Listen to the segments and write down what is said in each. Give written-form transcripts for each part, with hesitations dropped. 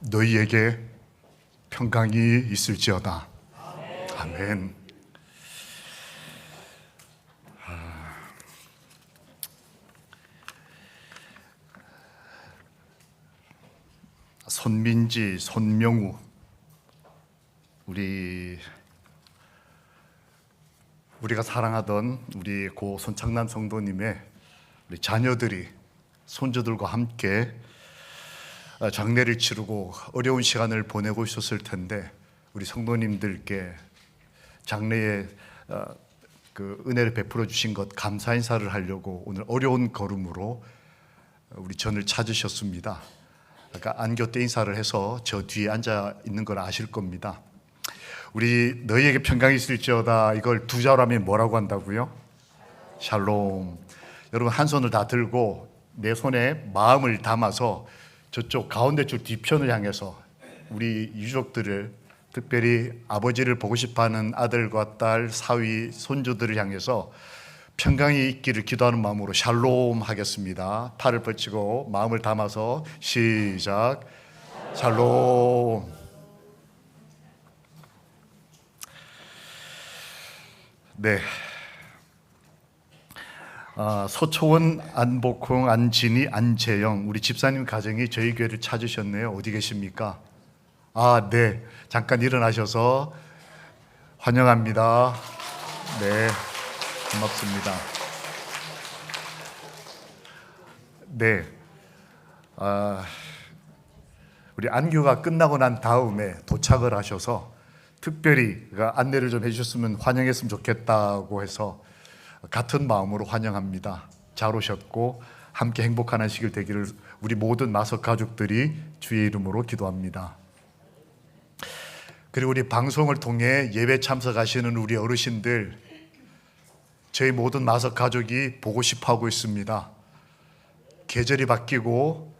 너희에게 평강이 있을지어다. 아멘. 손민지, 손명우, 우리가 사랑하던 우리 고 손창남 성도님의 우리 자녀들이 손주들과 함께 장례를 치르고 어려운 시간을 보내고 있었을 텐데, 우리 성도님들께 장례에 그 은혜를 베풀어 주신 것 감사 인사를 하려고 오늘 어려운 걸음으로 우리 전을 찾으셨습니다. 아까 안교 때 인사를 해서 저 뒤에 앉아 있는 걸 아실 겁니다. 우리 너희에게 평강이 있을지어다, 이걸 두 자로 하면 뭐라고 한다고요? 샬롬. 여러분 한 손을 다 들고 내 손에 마음을 담아서 저쪽 가운데 줄 뒤편을 향해서 우리 유족들을, 특별히 아버지를 보고 싶어하는 아들과 딸, 사위, 손주들을 향해서 평강이 있기를 기도하는 마음으로 샬롬 하겠습니다. 팔을 뻗치고 마음을 담아서 시작. 샬롬. 네. 서초원, 안복홍, 안진희, 안재영, 우리 집사님 가정이 저희 교회를 찾으셨네요. 어디 계십니까? 네. 잠깐 일어나셔서 환영합니다. 네. 고맙습니다. 네. 우리 안교가 끝나고 난 다음에 도착을 하셔서 특별히 안내를 좀 해주셨으면 환영했으면 좋겠다고 해서 같은 마음으로 환영합니다. 잘 오셨고 함께 행복한 안식일 되기를 우리 모든 마석 가족들이 주의 이름으로 기도합니다. 그리고 우리 방송을 통해 예배 참석하시는 우리 어르신들, 저희 모든 마석 가족이 보고 싶어하고 있습니다. 계절이 바뀌고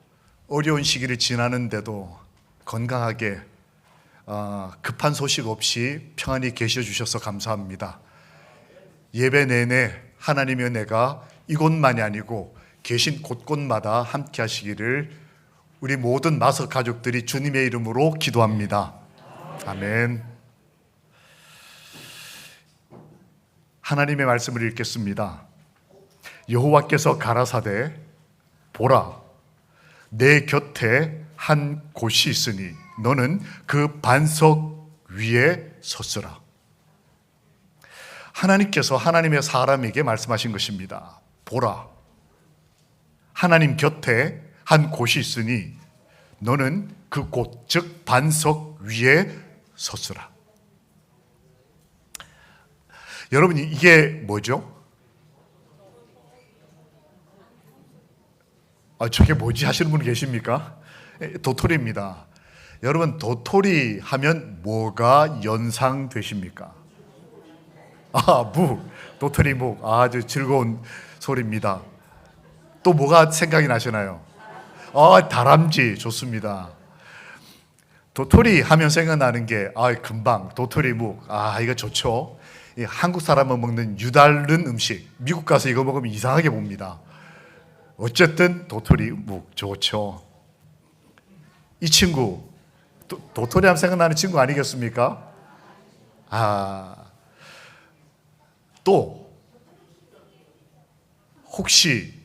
어려운 시기를 지나는데도 건강하게 급한 소식 없이 평안히 계셔 주셔서 감사합니다. 예배 내내 하나님의 은혜가 이곳만이 아니고 계신 곳곳마다 함께 하시기를 우리 모든 마석 가족들이 주님의 이름으로 기도합니다. 아멘. 하나님의 말씀을 읽겠습니다. 여호와께서 가라사대 보라, 내 곁에 한 곳이 있으니 너는 그 반석 위에 섰으라. 하나님께서 하나님의 사람에게 말씀하신 것입니다. 보라, 하나님 곁에 한 곳이 있으니 너는 그 곳, 즉 반석 위에 섰으라. 여러분, 이게 뭐죠? 저게 뭐지 하시는 분 계십니까? 도토리입니다. 여러분, 도토리 하면 뭐가 연상되십니까? 묵, 도토리 묵. 아주 즐거운 소리입니다. 또 뭐가 생각이 나시나요? 다람쥐. 좋습니다. 도토리 하면 생각나는 게 금방 도토리 묵. 이거 좋죠. 한국 사람은 먹는 유달른 음식, 미국 가서 이거 먹으면 이상하게 봅니다. 어쨌든 도토리 묵 좋죠. 이 친구 도토리 하면 생각나는 친구 아니겠습니까? 또 혹시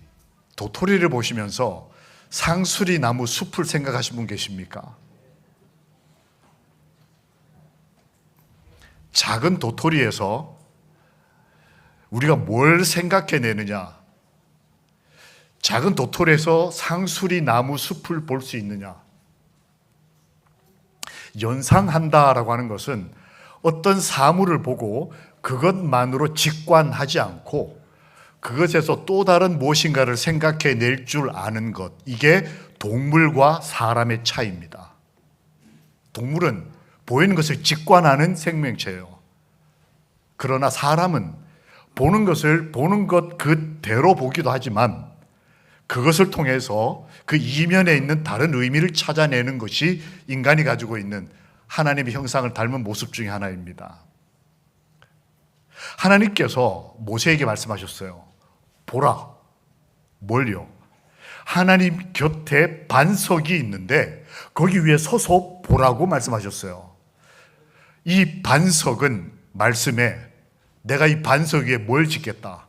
도토리를 보시면서 상수리 나무 숲을 생각하신 분 계십니까? 작은 도토리에서 우리가 뭘 생각해내느냐, 작은 도토리에서 상수리 나무 숲을 볼 수 있느냐. 연상한다라고 하는 것은 어떤 사물을 보고 그것만으로 직관하지 않고 그것에서 또 다른 무엇인가를 생각해낼 줄 아는 것, 이게 동물과 사람의 차이입니다. 동물은 보이는 것을 직관하는 생명체예요. 그러나 사람은 보는 것을 보는 것 그대로 보기도 하지만 그것을 통해서 그 이면에 있는 다른 의미를 찾아내는 것이 인간이 가지고 있는 하나님의 형상을 닮은 모습 중에 하나입니다. 하나님께서 모세에게 말씀하셨어요. 보라. 뭘요? 하나님 곁에 반석이 있는데 거기 위에 서서 보라고 말씀하셨어요. 이 반석은 말씀에 내가 이 반석 위에 뭘 짓겠다?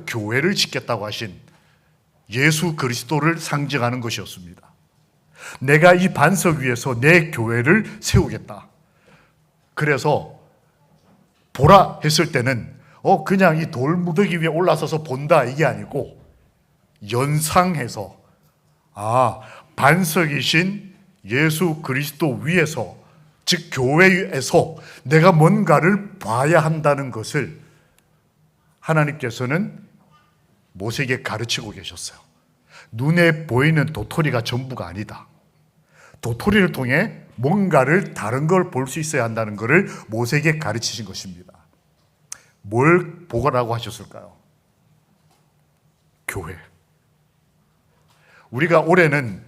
교회를 짓겠다고 하신 예수 그리스도를 상징하는 것이었습니다. 내가 이 반석 위에서 내 교회를 세우겠다. 그래서 보라 했을 때는 그냥 이 돌무더기 위에 올라서서 본다 이게 아니고 연상해서 반석이신 예수 그리스도 위에서, 즉 교회에서 내가 뭔가를 봐야 한다는 것을 하나님께서는 모세에게 가르치고 계셨어요. 눈에 보이는 도토리가 전부가 아니다. 도토리를 통해 뭔가를 다른 걸 볼 수 있어야 한다는 것을 모세에게 가르치신 것입니다. 뭘 보라고 하셨을까요? 교회. 우리가 올해는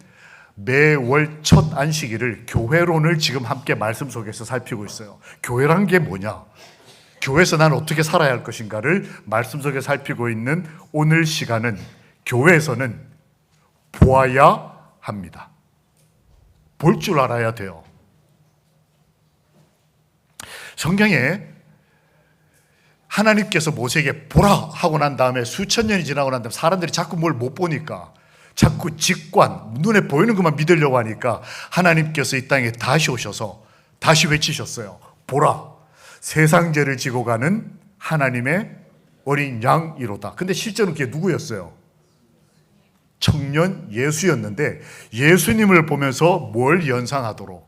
매월 첫 안식일을 교회론을 지금 함께 말씀 속에서 살피고 있어요. 교회란 게 뭐냐? 교회에서 난 어떻게 살아야 할 것인가를 말씀 속에 살피고 있는 오늘 시간은 교회에서는 보아야 합니다. 볼 줄 알아야 돼요. 성경에 하나님께서 모세에게 보라 하고 난 다음에 수천 년이 지나고 난 다음에 사람들이 자꾸 뭘 못 보니까 자꾸 직관, 눈에 보이는 것만 믿으려고 하니까 하나님께서 이 땅에 다시 오셔서 다시 외치셨어요. 보라, 세상 죄를 지고 가는 하나님의 어린 양이로다. 근데 실제로는 그게 누구였어요? 청년 예수였는데 예수님을 보면서 뭘 연상하도록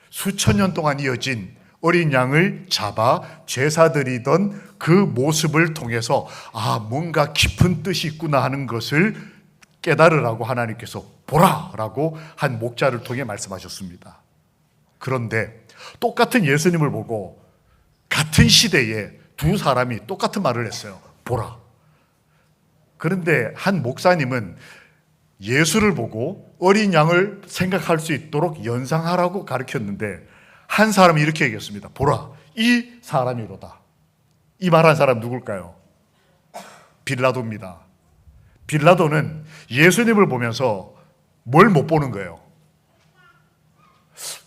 수천 년 동안 이어진 어린 양을 잡아 제사드리던 그 모습을 통해서 뭔가 깊은 뜻이 있구나 하는 것을 깨달으라고 하나님께서 보라라고 한 목자를 통해 말씀하셨습니다. 그런데 똑같은 예수님을 보고 같은 시대에 두 사람이 똑같은 말을 했어요. 보라. 그런데 한 목사님은 예수를 보고 어린 양을 생각할 수 있도록 연상하라고 가르쳤는데 한 사람이 이렇게 얘기했습니다. 보라, 이 사람이로다. 이 말한 사람 누굴까요? 빌라도입니다. 빌라도는 예수님을 보면서 뭘 못 보는 거예요?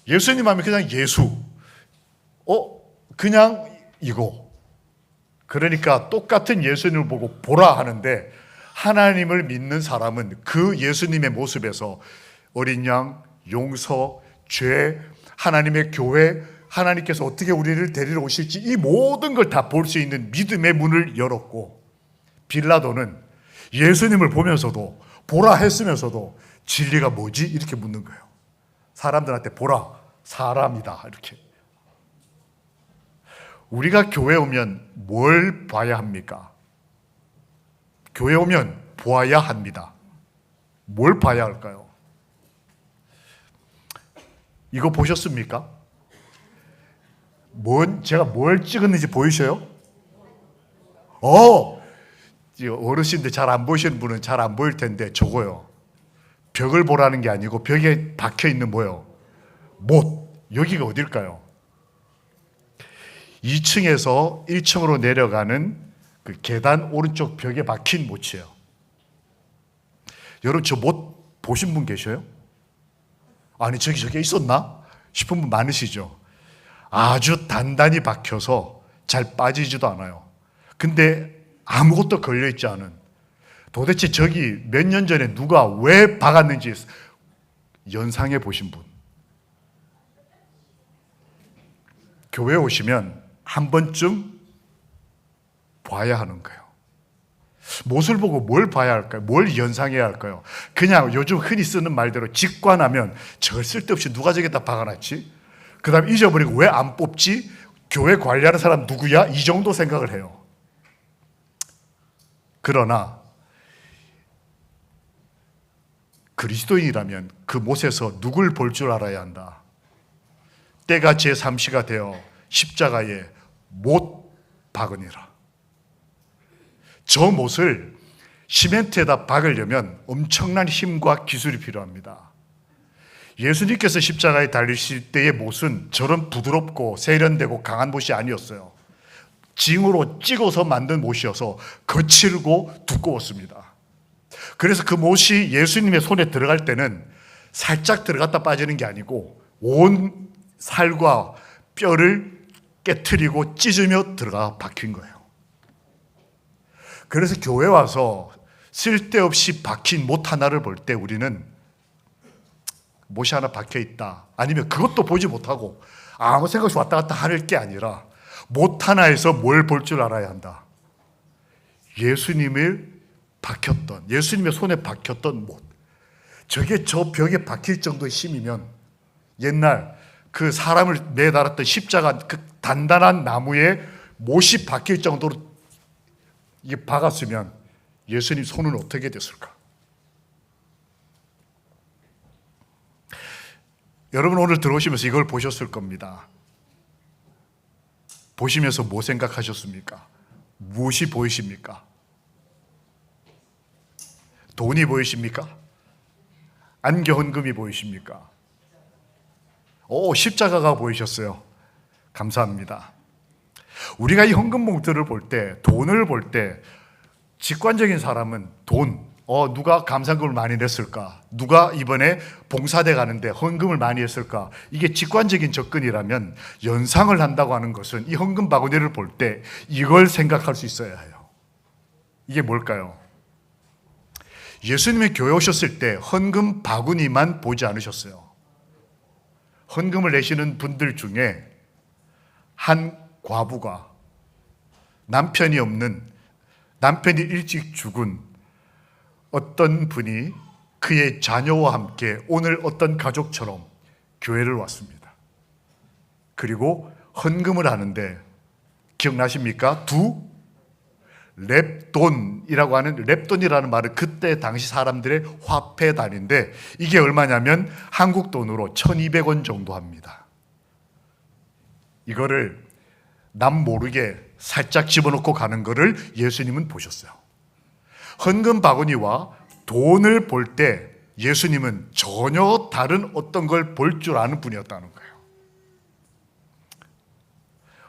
예수님 하면 그냥 예수. 그냥 이거. 그러니까 똑같은 예수님을 보고 보라 하는데 하나님을 믿는 사람은 그 예수님의 모습에서 어린 양, 용서, 죄, 하나님의 교회, 하나님께서 어떻게 우리를 데리러 오실지 이 모든 걸 다 볼 수 있는 믿음의 문을 열었고, 빌라도는 예수님을 보면서도 보라 했으면서도 진리가 뭐지? 이렇게 묻는 거예요. 사람들한테 보라, 사람이다 이렇게. 우리가 교회 오면 뭘 봐야 합니까? 교회 오면 보아야 합니다. 뭘 봐야 할까요? 이거 보셨습니까? 제가 뭘 찍었는지 보이셔요? 어르신들 잘 안 보이시는 분은 잘 안 보일 텐데 저거요. 벽을 보라는 게 아니고 벽에 박혀 있는 뭐요? 못. 여기가 어딜까요? 2층에서 1층으로 내려가는 그 계단 오른쪽 벽에 박힌 못이에요. 여러분 저 못 보신 분 계셔요? 아니 저게 있었나? 싶은 분 많으시죠? 아주 단단히 박혀서 잘 빠지지도 않아요. 근데 아무것도 걸려있지 않은, 도대체 저기 몇 년 전에 누가 왜 박았는지 연상해 보신 분. 교회 오시면 한 번쯤 봐야 하는 거예요. 못을 보고 뭘 봐야 할까요? 뭘 연상해야 할까요? 그냥 요즘 흔히 쓰는 말대로 직관하면 저걸 쓸데없이 누가 저기다 박아놨지? 그 다음 잊어버리고 왜 안 뽑지? 교회 관리하는 사람 누구야? 이 정도 생각을 해요. 그러나 그리스도인이라면 그 못에서 누굴 볼 줄 알아야 한다. 때가 제3시가 되어 십자가에 못 박으니라. 저 못을 시멘트에다 박으려면 엄청난 힘과 기술이 필요합니다. 예수님께서 십자가에 달리실 때의 못은 저런 부드럽고 세련되고 강한 못이 아니었어요. 징으로 찍어서 만든 못이어서 거칠고 두꺼웠습니다. 그래서 그 못이 예수님의 손에 들어갈 때는 살짝 들어갔다 빠지는 게 아니고 온 살과 뼈를 깨트리고 찢으며 들어가 박힌 거예요. 그래서 교회 와서 쓸데없이 박힌 못 하나를 볼 때 우리는 못이 하나 박혀 있다, 아니면 그것도 보지 못하고 아무 생각 없이 왔다 갔다 할 게 아니라 못 하나에서 뭘 볼 줄 알아야 한다. 예수님의 손에 박혔던 못, 저게 저 벽에 박힐 정도의 힘이면 옛날 그 사람을 매달았던 십자가 그 단단한 나무에 못이 박힐 정도로 이게 박았으면 예수님 손은 어떻게 됐을까? 여러분 오늘 들어오시면서 이걸 보셨을 겁니다. 보시면서 뭐 생각하셨습니까? 무엇이 보이십니까? 돈이 보이십니까? 안개헌금이 보이십니까? 십자가가 보이셨어요. 감사합니다. 우리가 이 헌금 봉투를 볼 때, 돈을 볼 때 직관적인 사람은 돈, 누가 감사금을 많이 냈을까? 누가 이번에 봉사대 가는데 헌금을 많이 했을까? 이게 직관적인 접근이라면 연상을 한다고 하는 것은 이 헌금 바구니를 볼 때 이걸 생각할 수 있어야 해요. 이게 뭘까요? 예수님이 교회 오셨을 때 헌금 바구니만 보지 않으셨어요. 헌금을 내시는 분들 중에 한 과부가 남편이 일찍 죽은 어떤 분이 그의 자녀와 함께 오늘 어떤 가족처럼 교회를 왔습니다. 그리고 헌금을 하는데 기억나십니까? 랩돈이라는 말은 그때 당시 사람들의 화폐 단위인데 이게 얼마냐면 한국 돈으로 1,200원 정도 합니다. 이거를 남 모르게 살짝 집어넣고 가는 거를 예수님은 보셨어요. 헌금 바구니와 돈을 볼 때 예수님은 전혀 다른 어떤 걸 볼 줄 아는 분이었다는 거예요.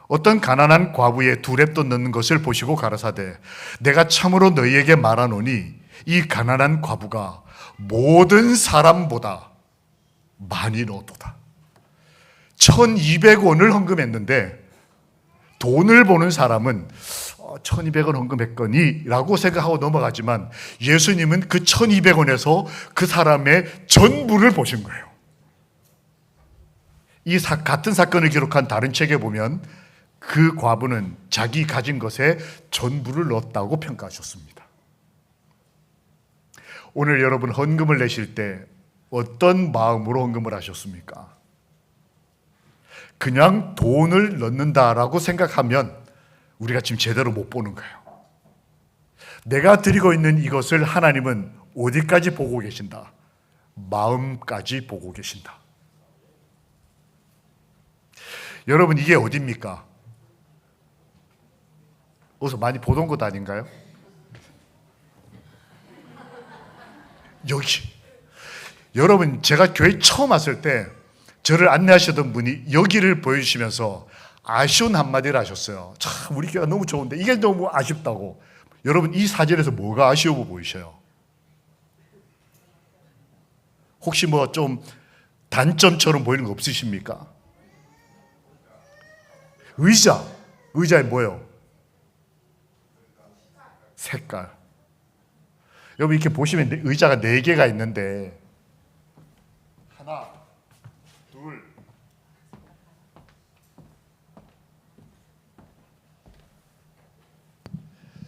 어떤 가난한 과부의 2렙돈 넣는 것을 보시고 가라사대 내가 참으로 너희에게 말하노니 이 가난한 과부가 모든 사람보다 많이 넣었도다. 1,200원을 헌금했는데 돈을 보는 사람은 1,200원 헌금했거니 라고 생각하고 넘어가지만 예수님은 그 1,200원에서 그 사람의 전부를 보신 거예요. 이 같은 사건을 기록한 다른 책에 보면 그 과부는 자기 가진 것에 전부를 넣었다고 평가하셨습니다. 오늘 여러분 헌금을 내실 때 어떤 마음으로 헌금을 하셨습니까? 그냥 돈을 넣는다라고 생각하면 우리가 지금 제대로 못 보는 거예요. 내가 드리고 있는 이것을 하나님은 어디까지 보고 계신다? 마음까지 보고 계신다. 여러분 이게 어디입니까? 어디서 많이 보던 곳 아닌가요? 여기. 여러분 제가 교회 처음 왔을 때 저를 안내하시던 분이 여기를 보여주시면서 아쉬운 한마디를 하셨어요. 참 우리 교회가 너무 좋은데 이게 너무 아쉽다고. 여러분 이 사진에서 뭐가 아쉬워 보이셔요? 혹시 뭐 좀 단점처럼 보이는 거 없으십니까? 의자에 뭐예요? 색깔. 여러분 이렇게 보시면 의자가 4개가 있는데 하나, 둘,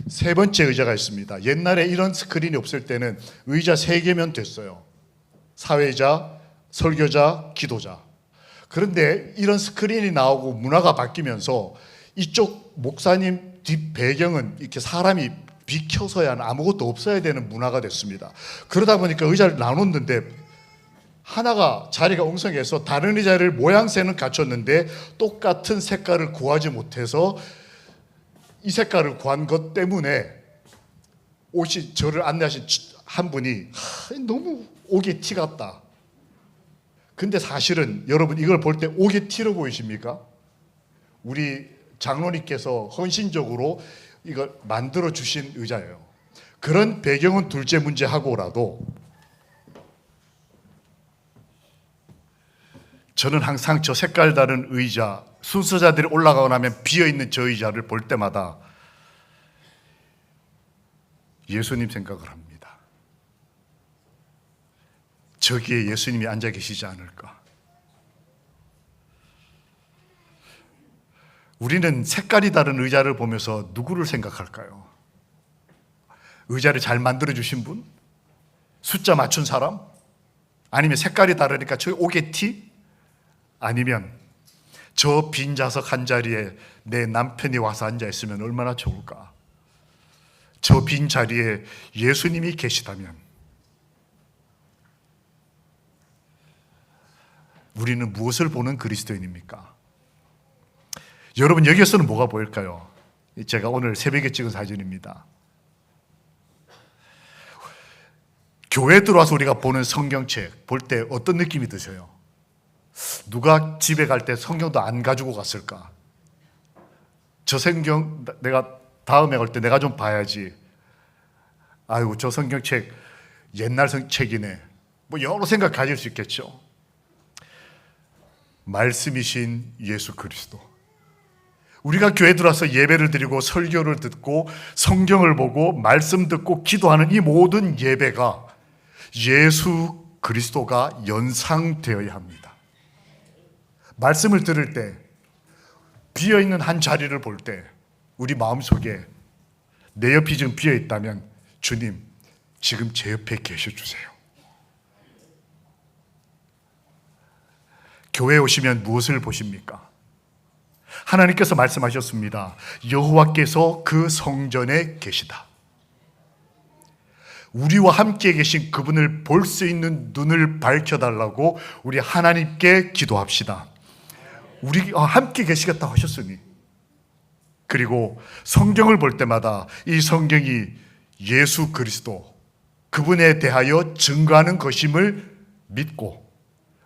세 번째 의자가 있습니다. 옛날에 이런 스크린이 없을 때는 의자 3개면 됐어요. 사회자, 설교자, 기도자. 그런데 이런 스크린이 나오고 문화가 바뀌면서 이쪽 목사님 뒷 배경은 이렇게 사람이 비켜서야 아무것도 없어야 되는 문화가 됐습니다. 그러다 보니까 의자를 나눴는데 하나가 자리가 엉성해서 다른 의자를 모양새는 갖췄는데 똑같은 색깔을 구하지 못해서 이 색깔을 구한 것 때문에 옷이 저를 안내하신 한 분이 너무 옥의 티 같다. 근데 사실은 여러분 이걸 볼 때 옥의 티로 보이십니까? 우리 장로님께서 헌신적으로 이걸 만들어 주신 의자예요. 그런 배경은 둘째 문제 하고라도 저는 항상 저 색깔 다른 의자, 순서자들이 올라가고 나면 비어있는 저 의자를 볼 때마다 예수님 생각을 합니다. 저기에 예수님이 앉아 계시지 않을까. 우리는 색깔이 다른 의자를 보면서 누구를 생각할까요? 의자를 잘 만들어주신 분? 숫자 맞춘 사람? 아니면 색깔이 다르니까 저기 오게티? 아니면 저 빈 좌석 한 자리에 내 남편이 와서 앉아있으면 얼마나 좋을까? 저 빈 자리에 예수님이 계시다면 우리는 무엇을 보는 그리스도인입니까? 여러분, 여기에서는 뭐가 보일까요? 제가 오늘 새벽에 찍은 사진입니다. 교회 들어와서 우리가 보는 성경책 볼 때 어떤 느낌이 드세요? 누가 집에 갈 때 성경도 안 가지고 갔을까? 저 성경 내가 다음에 갈 때 내가 좀 봐야지. 아이고, 저 성경책 옛날 책이네. 뭐 여러 생각 가질 수 있겠죠. 말씀이신 예수 그리스도, 우리가 교회 들어와서 예배를 드리고 설교를 듣고 성경을 보고 말씀 듣고 기도하는 이 모든 예배가 예수 그리스도가 연상되어야 합니다. 말씀을 들을 때, 비어있는 한 자리를 볼 때 우리 마음속에 내 옆이 지금 비어있다면 주님, 지금 제 옆에 계셔주세요. 교회에 오시면 무엇을 보십니까? 하나님께서 말씀하셨습니다. 여호와께서 그 성전에 계시다. 우리와 함께 계신 그분을 볼 수 있는 눈을 밝혀달라고 우리 하나님께 기도합시다. 우리와 함께 계시겠다고 하셨으니, 그리고 성경을 볼 때마다 이 성경이 예수 그리스도, 그분에 대하여 증거하는 것임을 믿고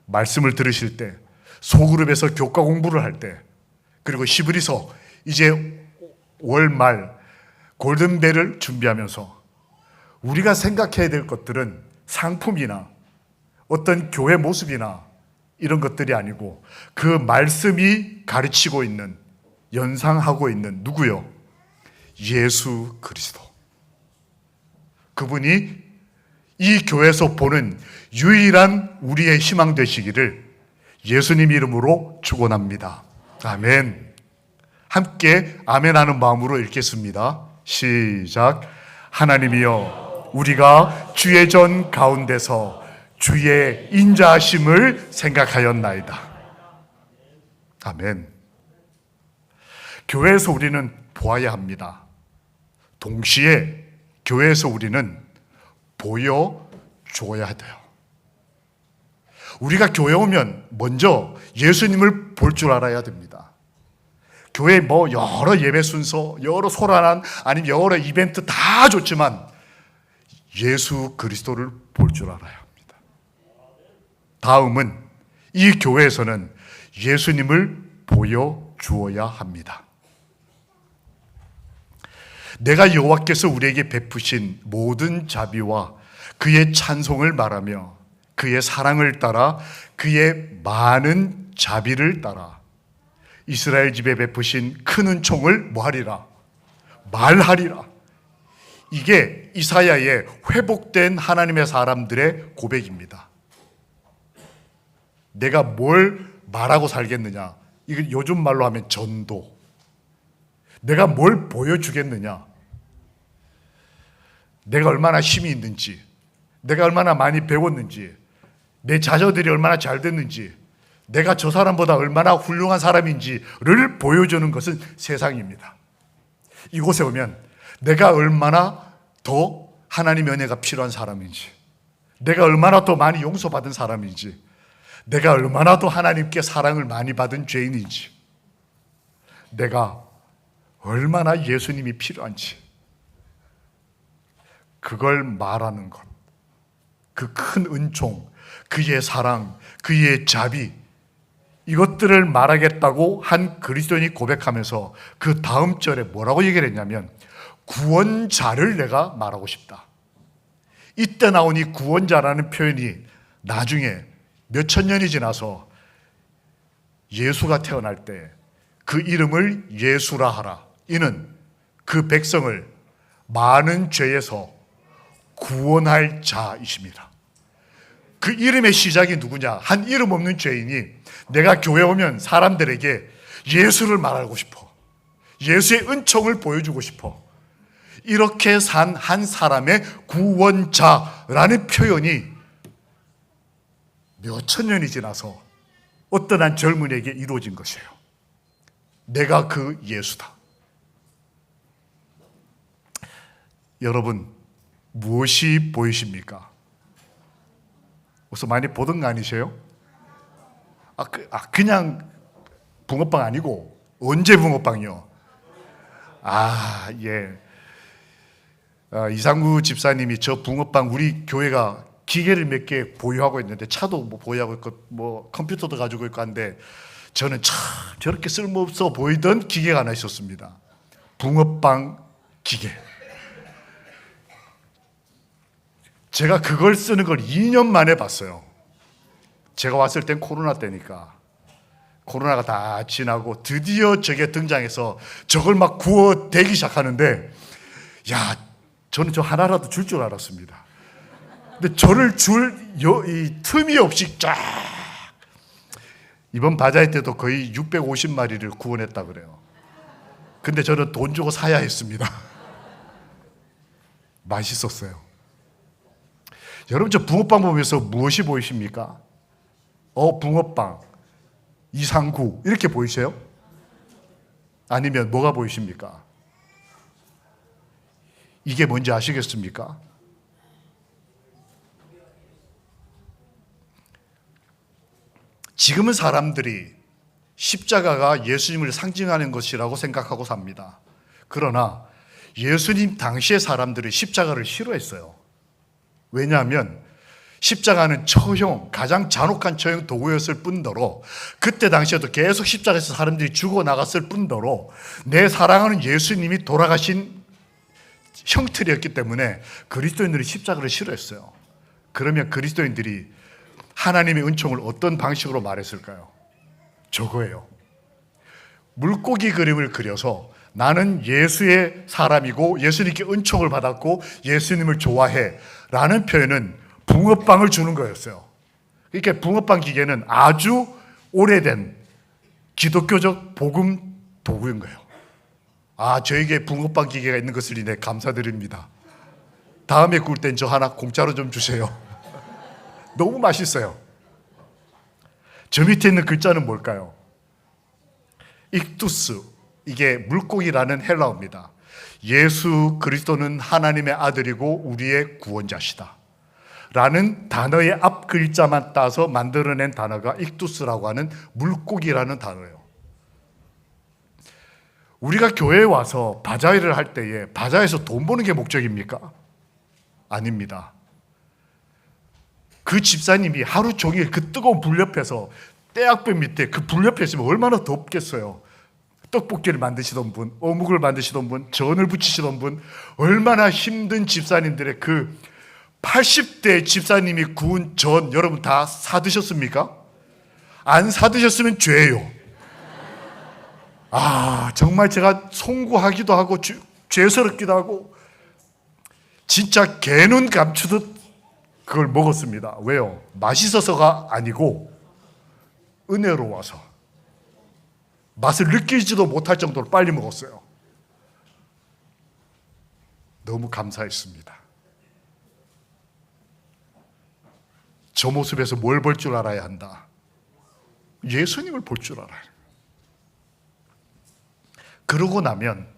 말씀을 들으실 때, 소그룹에서 교과 공부를 할 때, 그리고 히브리서 이제 월말 골든벨을 준비하면서 우리가 생각해야 될 것들은 상품이나 어떤 교회 모습이나 이런 것들이 아니고 그 말씀이 가르치고 있는, 연상하고 있는 누구요? 예수 그리스도. 그분이 이 교회에서 보는 유일한 우리의 희망 되시기를 예수님 이름으로 축원합니다. 아멘. 함께 아멘 하는 마음으로 읽겠습니다. 시작. 하나님이여, 우리가 주의 전 가운데서 주의 인자하심을 생각하였나이다. 아멘. 교회에서 우리는 보아야 합니다. 동시에 교회에서 우리는 보여줘야 돼요. 우리가 교회 오면 먼저 예수님을 볼 줄 알아야 됩니다. 교회 뭐 여러 예배 순서, 여러 소란한, 아니면 여러 이벤트 다 좋지만 예수 그리스도를 볼 줄 알아야 합니다. 다음은 이 교회에서는 예수님을 보여주어야 합니다. 내가 여호와께서 우리에게 베푸신 모든 자비와 그의 찬송을 말하며 그의 사랑을 따라 그의 많은 자비를 따라 이스라엘 집에 베푸신 큰 은총을 뭐하리라? 말하리라. 이게 이사야의 회복된 하나님의 사람들의 고백입니다. 내가 뭘 말하고 살겠느냐? 이거 요즘 말로 하면 전도. 내가 뭘 보여주겠느냐? 내가 얼마나 힘이 있는지, 내가 얼마나 많이 배웠는지, 내 자녀들이 얼마나 잘 됐는지, 내가 저 사람보다 얼마나 훌륭한 사람인지를 보여주는 것은 세상입니다. 이곳에 오면 내가 얼마나 더 하나님의 은혜가 필요한 사람인지, 내가 얼마나 더 많이 용서받은 사람인지, 내가 얼마나 더 하나님께 사랑을 많이 받은 죄인인지, 내가 얼마나 예수님이 필요한지, 그걸 말하는 것, 그 큰 은총, 그의 사랑, 그의 자비, 이것들을 말하겠다고 한 그리스도인이 고백하면서 그 다음 절에 뭐라고 얘기를 했냐면 구원자를 내가 말하고 싶다. 이때 나온 이 구원자라는 표현이 나중에 몇천 년이 지나서 예수가 태어날 때 그 이름을 예수라 하라. 이는 그 백성을 많은 죄에서 구원할 자이십니다. 그 이름의 시작이 누구냐? 한 이름 없는 죄인이 내가 교회 오면 사람들에게 예수를 말하고 싶어. 예수의 은총을 보여주고 싶어. 이렇게 산 한 사람의 구원자라는 표현이 몇천 년이 지나서 어떤 한 젊은이에게 이루어진 것이에요. 내가 그 예수다. 여러분, 무엇이 보이십니까? 벌써 많이 보던 거 아니세요? 그냥 붕어빵 아니고 언제 붕어빵이요? 예. 이상구 집사님이 저 붕어빵 우리 교회가 기계를 몇 개 보유하고 있는데 차도 뭐 보유하고 있고 뭐 컴퓨터도 가지고 있고 한데 저는 참 저렇게 쓸모없어 보이던 기계가 하나 있었습니다. 붕어빵 기계. 제가 그걸 쓰는 걸 2년 만에 봤어요. 제가 왔을 땐 코로나 때니까. 코로나가 다 지나고 드디어 저게 등장해서 저걸 막 구워대기 시작하는데 야, 저는 저 하나라도 줄 줄 알았습니다. 근데 저를 이 틈이 없이 쫙 이번 바자회 때도 거의 650마리를 구원했다 그래요. 근데 저는 돈 주고 사야 했습니다. 맛있었어요. 여러분 저 붕어빵 보면서 무엇이 보이십니까? 붕어빵, 이상구 이렇게 보이세요? 아니면 뭐가 보이십니까? 이게 뭔지 아시겠습니까? 지금은 사람들이 십자가가 예수님을 상징하는 것이라고 생각하고 삽니다. 그러나 예수님 당시의 사람들이 십자가를 싫어했어요. 왜냐하면 십자가는 처형, 가장 잔혹한 처형 도구였을 뿐더러 그때 당시에도 계속 십자가에서 사람들이 죽어나갔을 뿐더러 내 사랑하는 예수님이 돌아가신 형틀이었기 때문에 그리스도인들이 십자가를 싫어했어요. 그러면 그리스도인들이 하나님의 은총을 어떤 방식으로 말했을까요? 저거예요. 물고기 그림을 그려서 나는 예수의 사람이고 예수님께 은총을 받았고 예수님을 좋아해 라는 표현은 붕어빵을 주는 거였어요. 그러니까 붕어빵 기계는 아주 오래된 기독교적 복음 도구인 거예요. 저에게 붕어빵 기계가 있는 것을 인해 감사드립니다. 다음에 구울 땐 저 하나 공짜로 좀 주세요. 너무 맛있어요. 저 밑에 있는 글자는 뭘까요? 익투스. 이게 물고기라는 헬라어입니다. 예수 그리스도는 하나님의 아들이고 우리의 구원자시다 라는 단어의 앞 글자만 따서 만들어낸 단어가 익투스라고 하는 물고기라는 단어예요. 우리가 교회에 와서 바자회를 할 때에 바자회에서 돈 버는 게 목적입니까? 아닙니다. 그 집사님이 하루 종일 그 뜨거운 불 옆에서 떼약볕 밑에 그 불 옆에 있으면 얼마나 덥겠어요. 떡볶이를 만드시던 분, 어묵을 만드시던 분, 전을 부치시던 분, 얼마나 힘든 집사님들의 그 80대 집사님이 구운 전 여러분 다 사드셨습니까? 안 사드셨으면 죄예요. 정말 제가 송구하기도 하고 죄스럽기도 하고 진짜 개눈 감추듯 그걸 먹었습니다. 왜요? 맛있어서가 아니고 은혜로워서 맛을 느끼지도 못할 정도로 빨리 먹었어요. 너무 감사했습니다. 저 모습에서 뭘 볼 줄 알아야 한다. 예수님을 볼 줄 알아요. 그러고 나면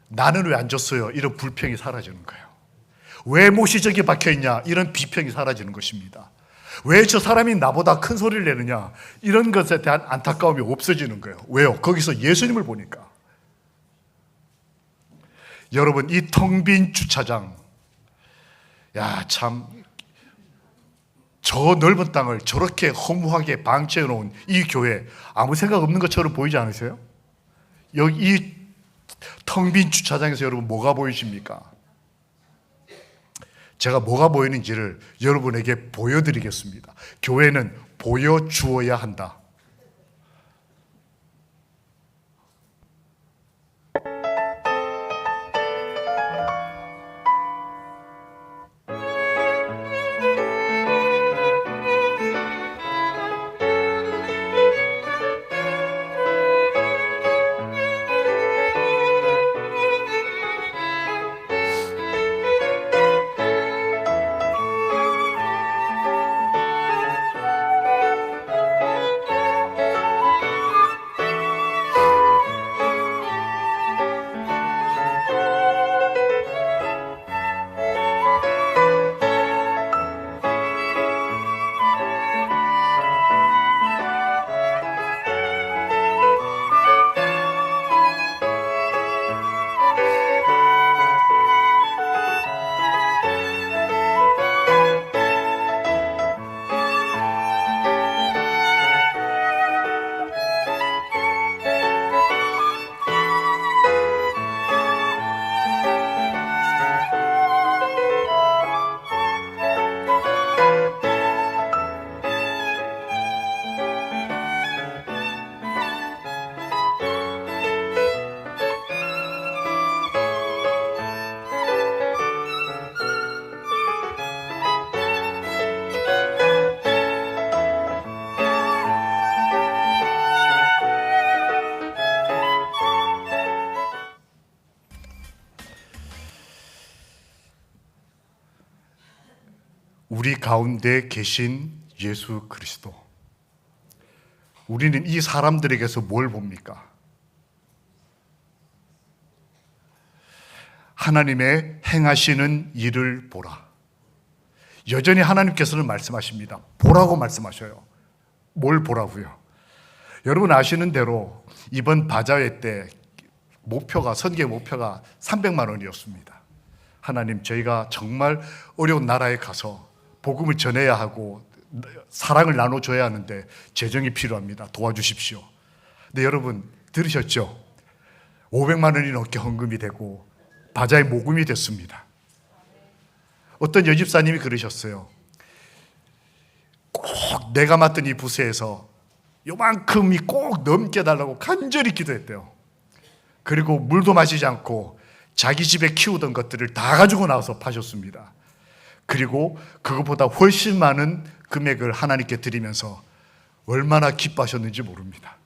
나는 왜 안 줬어요? 이런 불평이 사라지는 거예요. 왜 못이 저기 박혀있냐? 이런 비평이 사라지는 것입니다. 왜 저 사람이 나보다 큰 소리를 내느냐? 이런 것에 대한 안타까움이 없어지는 거예요. 왜요? 거기서 예수님을 보니까. 여러분, 이 텅 빈 주차장, 참, 저 넓은 땅을 저렇게 허무하게 방치해 놓은 이 교회, 아무 생각 없는 것처럼 보이지 않으세요? 여기 이 텅 빈 주차장에서 여러분 뭐가 보이십니까? 제가 뭐가 보이는지를 여러분에게 보여드리겠습니다. 교회는 보여주어야 한다. 우리 가운데 계신 예수 그리스도. 우리는 이 사람들에게서 뭘 봅니까? 하나님의 행하시는 일을 보라. 여전히 하나님께서는 말씀하십니다. 보라고 말씀하셔요. 뭘 보라고요? 여러분 아시는 대로 이번 바자회 때 선교 목표가 300만 원이었습니다. 하나님, 저희가 정말 어려운 나라에 가서 복음을 전해야 하고 사랑을 나눠줘야 하는데 재정이 필요합니다. 도와주십시오. 근데 여러분 들으셨죠? 500만 원이 넘게 헌금이 되고 바자회 모금이 됐습니다. 어떤 여집사님이 그러셨어요. 꼭 내가 맡은 이 부서에서 요만큼이 꼭 넘게 달라고 간절히 기도했대요. 그리고 물도 마시지 않고 자기 집에 키우던 것들을 다 가지고 나와서 파셨습니다. 그리고 그것보다 훨씬 많은 금액을 하나님께 드리면서 얼마나 기뻐하셨는지 모릅니다.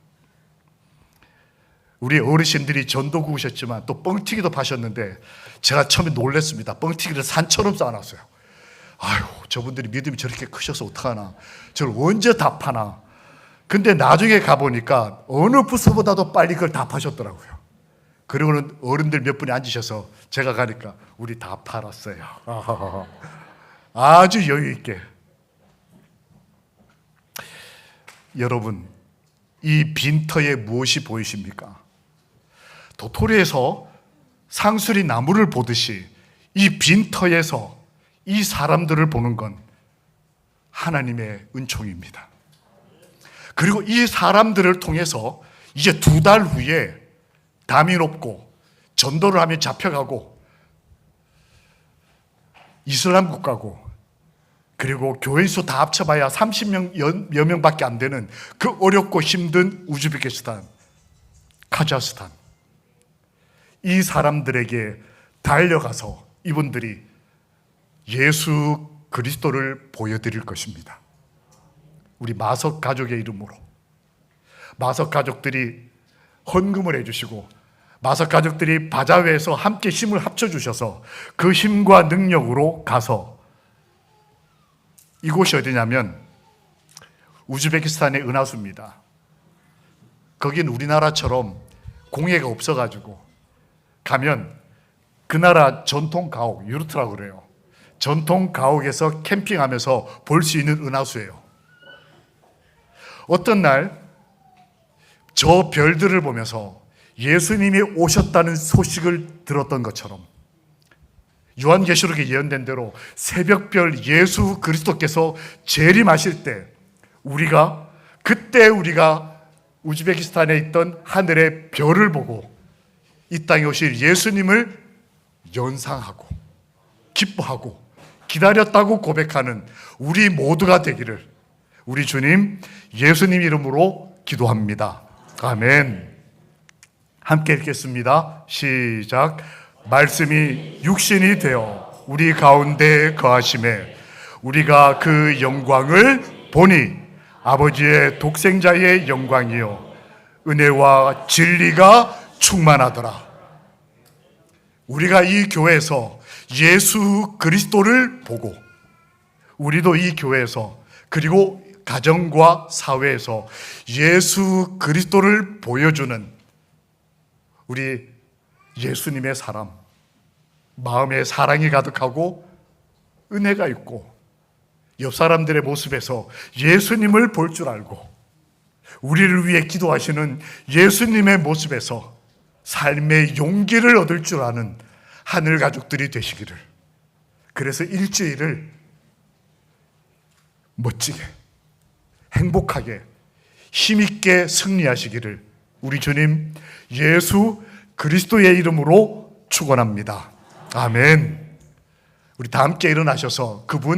우리 어르신들이 전도 구우셨지만 또 뻥튀기도 파셨는데 제가 처음에 놀랐습니다. 뻥튀기를 산처럼 쌓아놨어요. 아유, 저분들이 믿음이 저렇게 크셔서 어떡하나, 저를 언제 다 파나. 근데 나중에 가보니까 어느 부서보다도 빨리 그걸 다 파셨더라고요. 그리고는 어른들 몇 분이 앉으셔서 제가 가니까 우리 다 팔았어요. 아주 여유 있게. 여러분, 이 빈터에 무엇이 보이십니까? 도토리에서 상수리 나무를 보듯이 이 빈터에서 이 사람들을 보는 건 하나님의 은총입니다. 그리고 이 사람들을 통해서 이제 2달 후에 담이 높고 전도를 하면 잡혀가고 이슬람 국가고 그리고 교회 수 다 합쳐봐야 30여 명밖에 안 되는 그 어렵고 힘든 우즈베키스탄, 카자흐스탄, 이 사람들에게 달려가서 이분들이 예수 그리스도를 보여드릴 것입니다. 우리 마석 가족의 이름으로 마석 가족들이 헌금을 해주시고 마석 가족들이 바자회에서 함께 힘을 합쳐주셔서 그 힘과 능력으로 가서 이곳이 어디냐면 우즈베키스탄의 은하수입니다. 거긴 우리나라처럼 공예가 없어가지고 가면 그 나라 전통 가옥, 유르트라고 그래요. 전통 가옥에서 캠핑하면서 볼 수 있는 은하수예요. 어떤 날 저 별들을 보면서 예수님이 오셨다는 소식을 들었던 것처럼 요한계시록에 예언된 대로 새벽별 예수 그리스도께서 재림하실 때 그때 우리가 우즈베키스탄에 있던 하늘의 별을 보고 이 땅에 오실 예수님을 연상하고 기뻐하고 기다렸다고 고백하는 우리 모두가 되기를 우리 주님 예수님 이름으로 기도합니다. 아멘. 함께 읽겠습니다. 시작. 말씀이 육신이 되어 우리 가운데 거하심에 우리가 그 영광을 보니 아버지의 독생자의 영광이요 은혜와 진리가 충만하더라. 우리가 이 교회에서 예수 그리스도를 보고 우리도 이 교회에서 그리고 가정과 사회에서 예수 그리스도를 보여주는 우리 예수님의 사람, 마음에 사랑이 가득하고 은혜가 있고 옆 사람들의 모습에서 예수님을 볼 줄 알고 우리를 위해 기도하시는 예수님의 모습에서 삶의 용기를 얻을 줄 아는 하늘 가족들이 되시기를, 그래서 일주일을 멋지게 행복하게 힘있게 승리하시기를 우리 주님 예수 그리스도의 이름으로 축원합니다. 아멘. 우리 다 함께 일어나셔서 그분